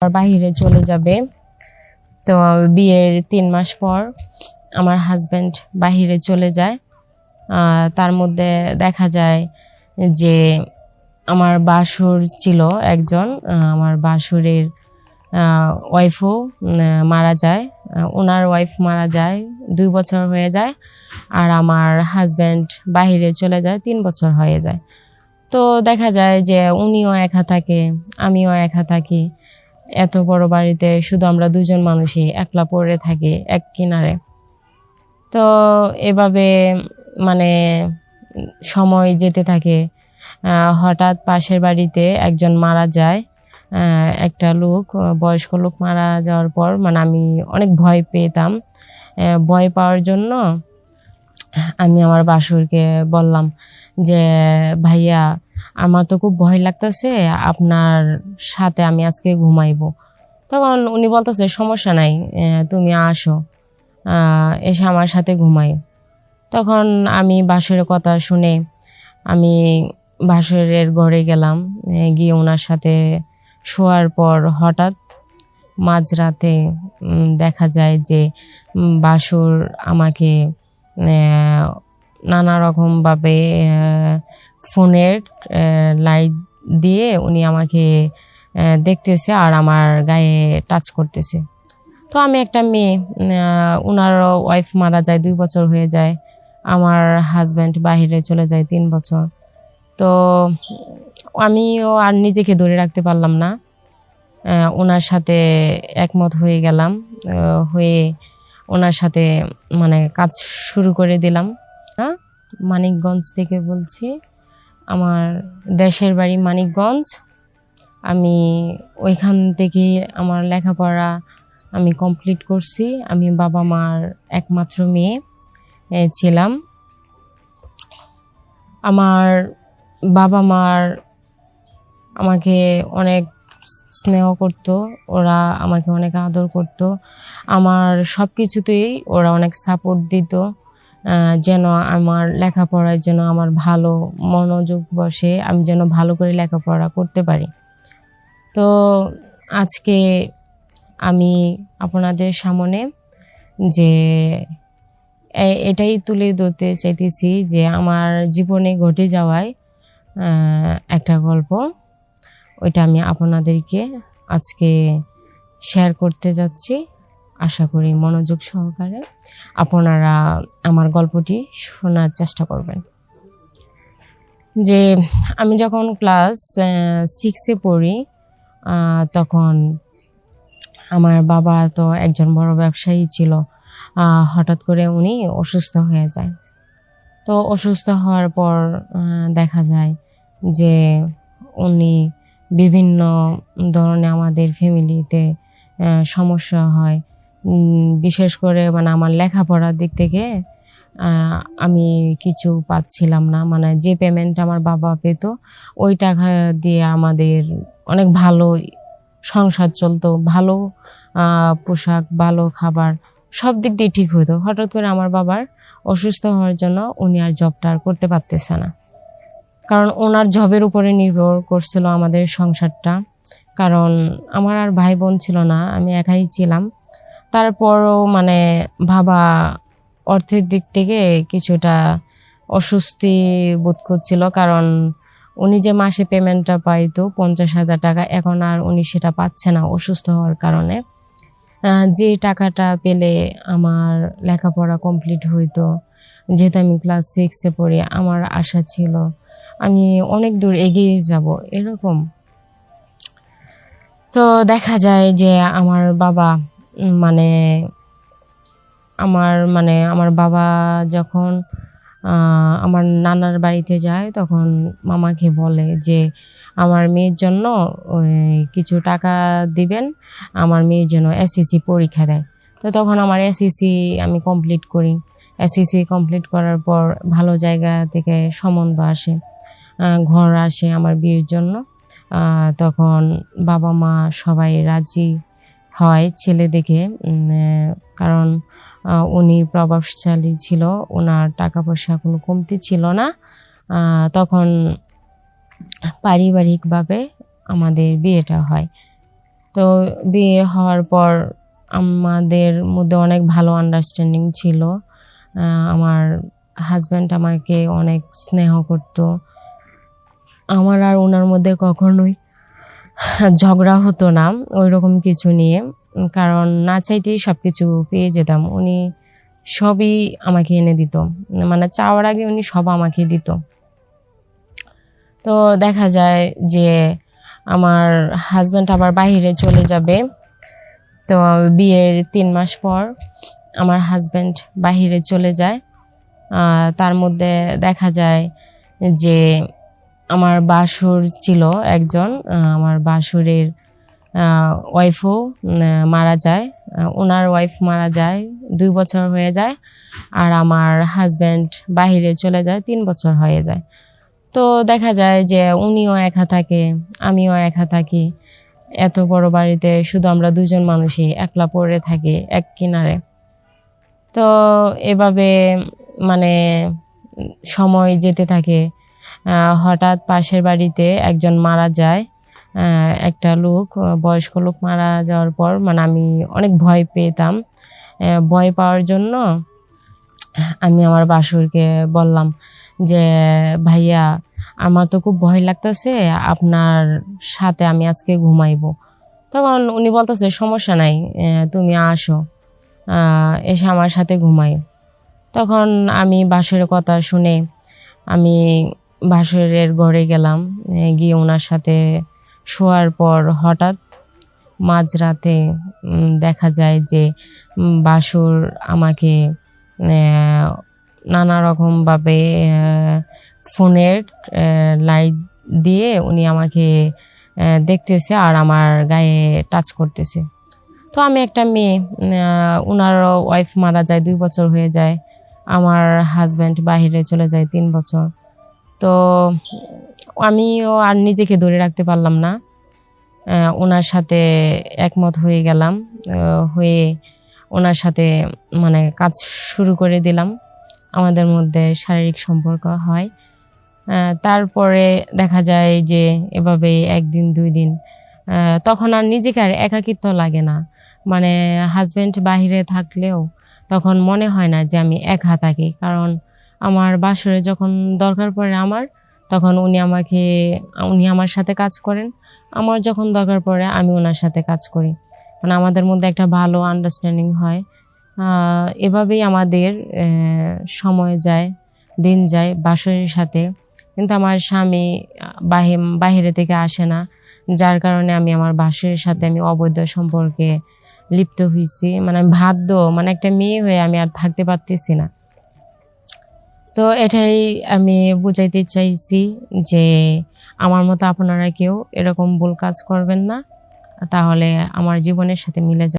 বাহিরে চলে যাবে। তো বিয়ের 3 মাস পর আমার হাজবেন্ড বাহিরে চলে যায়। তার মধ্যে দেখা যায় যে আমার বাসুর ছিল একজন, আমার বাসুরের ওয়াইফও মারা যায়। ওনার ওয়াইফ মারা যায় 2 বছর হয়ে যায়, আর আমার হাজবেন্ড বাহিরে চলে যায় 3 বছর হয়ে যায়। তো দেখা যায় যে উনিও একা থাকে, আমিও একা থাকি। এত বড় বাড়িতে শুধু আমরা দুজন মানুষই একলা পড়ে থাকি এক কিনারে। তো এভাবে মানে সময় যেতে থাকে। হঠাৎ পাশের বাড়িতে একজন মারা যায়, একটা লোক, বয়স্ক লোক মারা যাওয়ার পর আমি অনেক ভয় পেতাম। ভয় পাওয়ার জন্য আমি আমার বাসুরকে বললাম যে, ভাইয়া আমার তো খুব ভয় লাগতেছে, আপনার সাথে আমি আজকে ঘুমাইবো। তখন উনি বলতেছে, সমস্যা নাই, তুমি আসো, এসে আমার সাথে ঘুমাই। তখন আমি বাসুরের কথা শুনে আমি বাসুরের ঘরে গেলাম। গিয়ে ওনার সাথে শোয়ার পর হঠাৎ মাঝরাতে দেখা যায় যে বাসুর আমাকে নানা রকমভাবে ফোনের লাইট দিয়ে উনি আমাকে দেখতেছে আর আমার গায়ে টাচ করতেছে। তো আমি একটা মেয়ে, ওনার ওয়াইফ মারা যায় 2 বছর হয়ে যায়, আমার হাজব্যান্ড বাহিরে চলে যায় 3 বছর। তো আমিও আর নিজেকে ধরে রাখতে পারলাম না, ওনার সাথে একমত হয়ে গেলাম। হয়ে ওনার সাথে কাজ শুরু করে দিলাম। মানিকগঞ্জ থেকে বলছি, আমার দেশের বাড়ি মানিকগঞ্জ। আমি ওইখান থেকে আমার লেখাপড়া আমি কমপ্লিট করছি। আমি বাবা মার একমাত্র মেয়ে ছিলাম। আমার বাবা মার আমাকে অনেক স্নেহ করতো, ওরা আমাকে অনেক আদর করতো। আমার সব কিছুতেই ওরা অনেক সাপোর্ট দিত, যেন আমার লেখাপড়ায় যেন আমার ভালো মনোযোগ বসে, আমি যেন ভালো করে লেখাপড়া করতে পারি। তো আজকে আমি আপনাদের সামনে যে এটাই তুলে ধরতে চাইতেছি যে আমার জীবনে ঘটে যাওয়ায় একটা গল্প, ওইটা আমি আপনাদেরকে আজকে শেয়ার করতে যাচ্ছি। আশা করি মনোযোগ সহকারে আপনারা আমার গল্পটি শোনার চেষ্টা করবেন। যে আমি যখন ক্লাস 6-এ পড়ি, তখন আমার বাবা তো একজন বড় ব্যবসায়ী ছিল। হঠাৎ করে উনি অসুস্থ হয়ে যায়। তো অসুস্থ হওয়ার পর দেখা যায় যে উনি বিভিন্ন ধরনের আমাদের ফ্যামিলিতে সমস্যা হয়। বিশেষ করে আমার লেখাপড়ার দিক থেকে আমি কিছু পাচ্ছিলাম না। যে পেমেন্ট আমার বাবা পেত, ওই টাকা দিয়ে আমাদের অনেক ভালো সংসার চলতো, ভালো পোশাক, ভালো খাবার, সব দিক দিয়ে ঠিক হতো। হঠাৎ করে আমার বাবার অসুস্থ হওয়ার জন্য উনি আর জবটা আর করতে পারতেছে না, কারণ ওনার জবের উপরে নির্ভর করছিল আমাদের সংসারটা। কারণ আমার আর ভাই বোন ছিল না, আমি একাই ছিলাম। তারপরও বাবা অর্থের দিক থেকে কিছুটা অস্বস্তি বোধ করছিল, কারণ উনি যে মাসে পেমেন্টটা পাইতো 50,000 টাকা, এখন আর উনি সেটা পাচ্ছে না অসুস্থ হওয়ার কারণে। যে টাকাটা পেলে আমার লেখাপড়া কমপ্লিট হইতো, যেহেতু আমি ক্লাস 6-এ পড়ি, আমার আশা ছিল আমি অনেক দূর এগিয়ে যাব এরকম। তো দেখা যায় যে আমার বাবা আমার বাবা যখন আমার নানার বাড়িতে যায়, তখন মামাকে বলে যে আমার মেয়ের জন্য কিছু টাকা দিবেন, আমার মেয়ের জন্য এসএসসি পরীক্ষা দেয়। তো তখন আমার এসএসসি আমি কমপ্লিট করি। এসএসসি কমপ্লিট করার পর ভালো জায়গা থেকে সম্বন্ধ আসে, ঘর আসে আমার বিয়ের জন্য। তখন বাবা মা সবাই রাজি হয় ছেলে দেখে, কারণ উনি প্রভাবশালী ছিল, ওনার টাকা পয়সা কোনো কমতি ছিল না। তখন পারিবারিকভাবে আমাদের বিয়েটা হয়। তো বিয়ে হওয়ার পর আমাদের মধ্যে অনেক ভালো আন্ডারস্ট্যান্ডিং ছিল। আমার হাজব্যান্ড আমাকে অনেক স্নেহ করতো। আমার আর ওনার মধ্যে কখনোই ঝগড়া হতো না ওইরকম কিছু নিয়ে, কারণ না চাইতেই সব কিছু পেয়ে যেতাম। উনি সবই আমাকে এনে দিত, মানে চাওয়ার আগে উনি সব আমাকে দিত। তো দেখা যায় যে আমার হাজব্যান্ড আবার বাইরে চলে যাবে। তো বিয়ের 3 মাস পর আমার হাজব্যান্ড বাইরে চলে যায়। তার মধ্যে দেখা যায় যে আমার বাসুর ছিল একজন, আমার বাসুরের ওয়াইফও মারা যায়। ওনার ওয়াইফ মারা যায় 2 বছর হয়ে যায়, আর আমার হাজব্যান্ড বাইরে চলে যায় 3 বছর হয়ে যায়। তো দেখা যায় যে উনিও একা থাকে, আমিও একা থাকি। এত বড় বাড়িতে শুধু আমরা 2জন মানুষই একলা পড়ে থাকি এক কিনারে। তো এভাবে মানে সময় যেতে থাকে। হঠাৎ পাশের বাড়িতে একজন মারা যায়, একটা লোক, বয়স্ক লোক মারা যাওয়ার পর মানে আমি অনেক ভয় পেতাম। ভয় পাওয়ার জন্য আমি আমার বাসুরকে বললাম যে ভাইয়া, আমার তো খুব ভয় লাগতেছে, আপনার সাথে আমি আজকে ঘুমাইবো। তখন উনি বলতেছে সমস্যা নাই, তুমি আসো, এসে আমার সাথে ঘুমাই। তখন আমি বাসুরের কথা শুনে আমি বাসুরের ঘরে গেলাম। গিয়ে ওনার সাথে শোয়ার পর হঠাৎ মাঝরাতে দেখা যায় যে বাসুর আমাকে নানা রকমভাবে ফোনের লাইট দিয়ে উনি আমাকে দেখতেছে আর আমার গায়ে টাচ করতেছে। তো আমি একটা মেয়ে, ওনার ওয়াইফ মারা যায় 2 বছর হয়ে যায়, আমার হাজব্যান্ড বাইরে চলে যায় 3 বছর। তো আমিও আর নিজেকে ধরে রাখতে পারলাম না, ওনার সাথে একমত হয়ে গেলাম। হয়ে ওনার সাথে মানে কাজ শুরু করে দিলাম, আমাদের মধ্যে শারীরিক সম্পর্ক হয়। তারপরে দেখা যায় যে এভাবে 1 দিন 2 দিন, তখন আর নিজেকে আর একাকিত্ব লাগে না। মানে হাজব্যান্ড বাহিরে থাকলেও তখন মনে হয় না যে আমি একা থাকি, কারণ আমার বাসরে যখন দরকার পড়ে আমার, তখন উনি আমার সাথে কাজ করেন। আমার যখন দরকার পড়ে আমি ওনার সাথে কাজ করি, মানে আমাদের মধ্যে একটা ভালো আন্ডারস্ট্যান্ডিং হয়। এভাবেই আমাদের সময় যায়, দিন যায় বাসরের সাথে। কিন্তু আমার স্বামী বাহিরে থেকে আসে না, যার কারণে আমি আমার বাসরের সাথে আমি অবৈধ সম্পর্কে লিপ্ত হয়েছি। মানে বাধ্য, মানে একটা মেয়ে হয়ে আমি আর থাকতে পারতেছি না। তো এটাই আমি বুঝাইতে চাইছি যে আমার মতো আপনারা কেউ এরকম ভুল কাজ করবেন না, তাহলে আমার জীবনের সাথে মিলে যাবে।